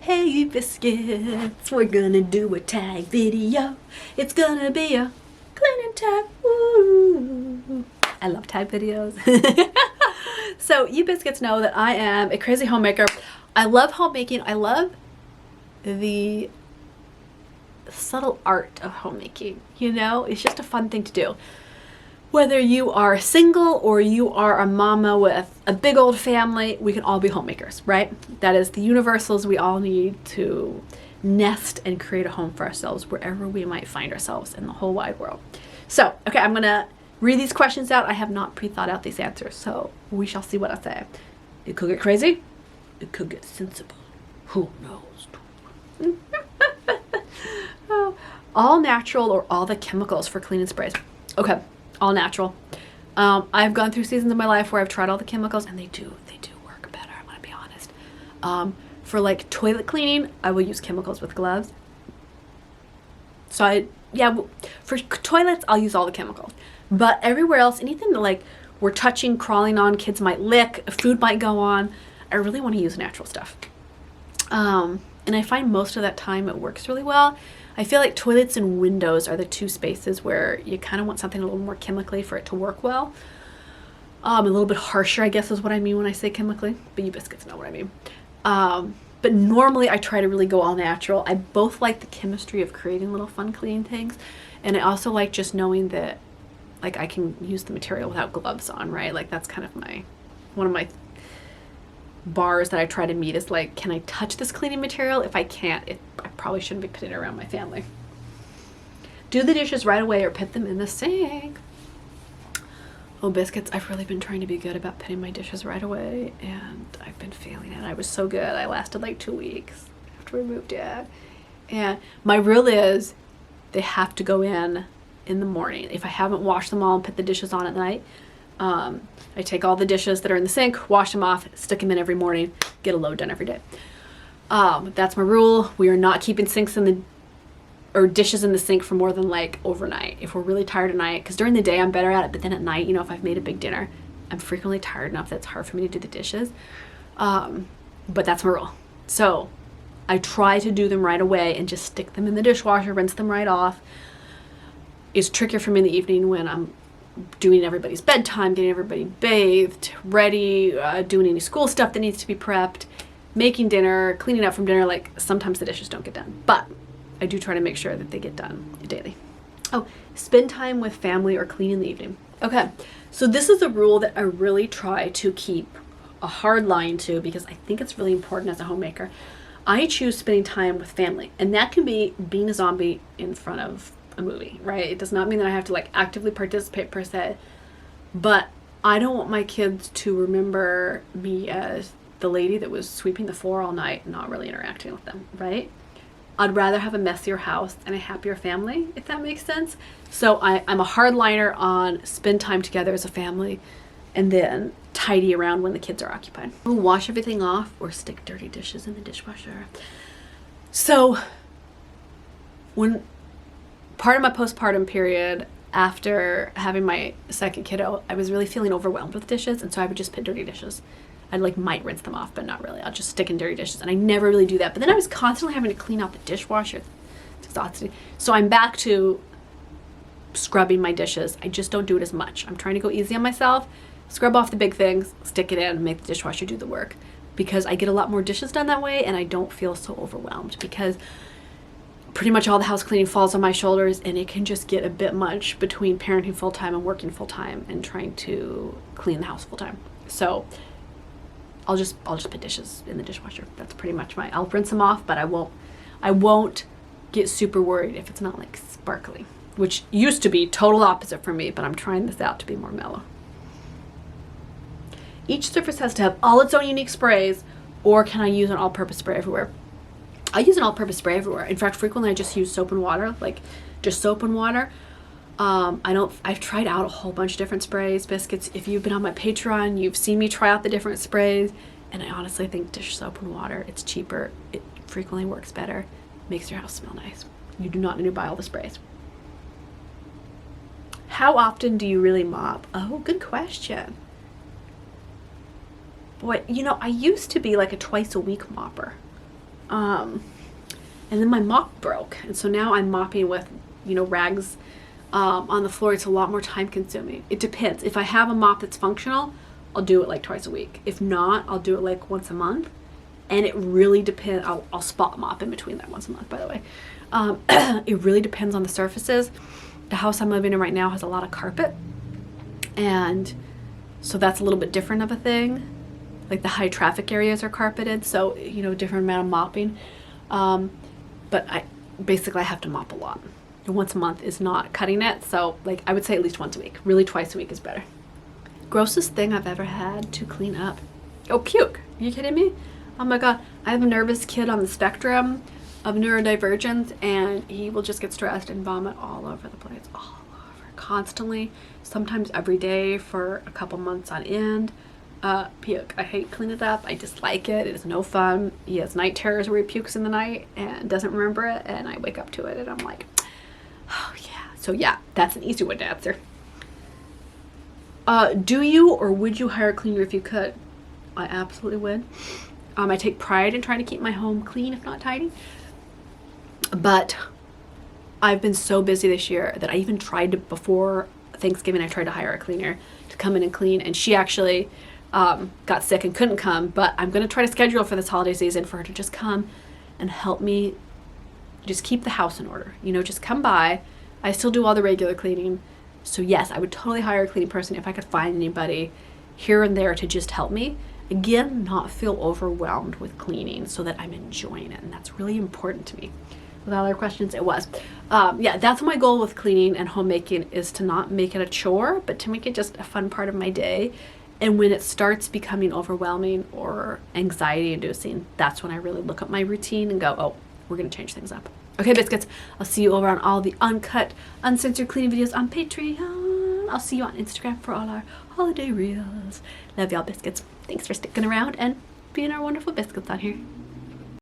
Hey biscuits, we're gonna do a tag video. It's gonna be a cleaning tag. Woo! I love tag videos. So you biscuits know that I am a crazy homemaker. I love homemaking. I love the subtle art of homemaking. You know, it's just a fun thing to do. Whether you are single or you are a mama with a big old family, we can all be homemakers, right? That is the universals we all need to nest and create a home for ourselves wherever we might find ourselves in the whole wide world. So, okay, I'm gonna read these questions out. I have not pre-thought out these answers, so we shall see what I say. It could get crazy. It could get sensible. Who knows? Oh, all natural or all the chemicals for cleaning sprays? Okay. All natural. I've gone through seasons of my life where I've tried all the chemicals and they do work better, I'm gonna be honest. For like toilet cleaning, I will use chemicals with gloves. So for toilets, I'll use all the chemicals. But everywhere else, anything that like we're touching, crawling on, kids might lick, food might go on, I really want to use natural stuff. And I find most of that time it works really well. I feel like toilets and windows are the two spaces where you kind of want something a little more chemically for it to work well. A little bit harsher, I guess, is what I mean when I say chemically, but you biscuits know what I mean. But normally I try to really go all natural. I both like the chemistry of creating little fun cleaning things, and I also like just knowing that like I can use the material without gloves on, right? Like that's kind of one of my bars that I try to meet is like, can I touch this cleaning material? If I can't, I probably shouldn't be putting it around my family. Do the dishes right away or put them in the sink. Oh, biscuits, I've really been trying to be good about putting my dishes right away, and I've been failing it. I was so good. I lasted like 2 weeks after we moved in. And my rule is they have to go in the morning. If I haven't washed them all and put the dishes on at night, I take all the dishes that are in the sink, wash them off, stick them in every morning, get a load done every day. That's my rule. We are not keeping dishes in the sink for more than like overnight. If we're really tired at night, because during the day I'm better at it, but then at night, you know, if I've made a big dinner, I'm frequently tired enough that it's hard for me to do the dishes. But that's my rule. So I try to do them right away and just stick them in the dishwasher, rinse them right off. It's trickier for me in the evening when I'm doing everybody's bedtime, getting everybody bathed, ready, doing any school stuff that needs to be prepped, making dinner, cleaning up from dinner. Like sometimes the dishes don't get done, but I do try to make sure that they get done daily. Oh, spend time with family or clean in the evening. Okay, so this is a rule that I really try to keep a hard line to because I think it's really important as a homemaker. I choose spending time with family, and that can be being a zombie in front of a movie, right? It does not mean that I have to like actively participate per se, but I don't want my kids to remember me as the lady that was sweeping the floor all night and not really interacting with them, right? I'd rather have a messier house and a happier family, if that makes sense. So I'm a hardliner on spend time together as a family and then tidy around when the kids are occupied. Wash everything off or stick dirty dishes in the dishwasher. So when part of my postpartum period after having my second kiddo, I was really feeling overwhelmed with dishes, and so I would just put dirty dishes. I might rinse them off, but not really. I'll just stick in dirty dishes, and I never really do that. But then I was constantly having to clean out the dishwasher. It's exhausting. So I'm back to scrubbing my dishes. I just don't do it as much. I'm trying to go easy on myself, scrub off the big things, stick it in, and make the dishwasher do the work, because I get a lot more dishes done that way, and I don't feel so overwhelmed because pretty much all the house cleaning falls on my shoulders, and it can just get a bit much between parenting full-time and working full-time and trying to clean the house full-time. So I'll just put dishes in the dishwasher. That's pretty much I'll rinse them off, but I won't get super worried if it's not like sparkly, which used to be total opposite for me, but I'm trying this out to be more mellow. Each surface has to have all its own unique sprays, or can I use an all-purpose spray everywhere? I use an all-purpose spray everywhere. In fact, frequently I just use soap and water, like just soap and water. I've tried out a whole bunch of different sprays, biscuits. If you've been on my Patreon, you've seen me try out the different sprays, and I honestly think dish soap and water, it's cheaper, it frequently works better, makes your house smell nice. You do not need to buy all the sprays. How often do you really mop? Oh, good question. Boy, you know, I used to be like a twice a week mopper. And then my mop broke. And so now I'm mopping with, you know, rags on the floor. It's a lot more time consuming. It depends. If I have a mop that's functional, I'll do it like twice a week. If not, I'll do it like once a month. And it really depends. I'll spot mop in between that once a month, by the way. It really depends on the surfaces. The house I'm living in right now has a lot of carpet. And so that's a little bit different of a thing. Like the high traffic areas are carpeted, so, you know, different amount of mopping. But I have to mop a lot. And once a month is not cutting it, so like I would say at least once a week. Really twice a week is better. Grossest thing I've ever had to clean up. Oh, puke. Are you kidding me? Oh my God. I have a nervous kid on the spectrum of neurodivergence, and he will just get stressed and vomit all over the place. All over. Constantly. Sometimes every day for a couple months on end. Puke. I hate cleaning it up. I dislike it. It is no fun. He has night terrors where he pukes in the night and doesn't remember it, and I wake up to it and I'm like, oh yeah. So yeah, that's an easy one to answer. Do you or would you hire a cleaner if you could? I absolutely would. I take pride in trying to keep my home clean, if not tidy. But I've been so busy this year that I even tried to, before Thanksgiving, I tried to hire a cleaner to come in and clean, and she actually got sick and couldn't come. But I'm going to try to schedule for this holiday season for her to just come and help me just keep the house in order. You know, just come by. I still do all the regular cleaning. So yes, I would totally hire a cleaning person if I could find anybody here and there to just help me. Again, not feel overwhelmed with cleaning so that I'm enjoying it. And that's really important to me. With other questions, it was. Yeah, that's my goal with cleaning and homemaking, is to not make it a chore, but to make it just a fun part of my day. And when it starts becoming overwhelming or anxiety inducing, that's when I really look at my routine and go, oh, we're going to change things up. Okay, biscuits, I'll see you over on all the uncut, uncensored cleaning videos on Patreon. I'll see you on Instagram for all our holiday reels. Love y'all, biscuits. Thanks for sticking around and being our wonderful biscuits on here.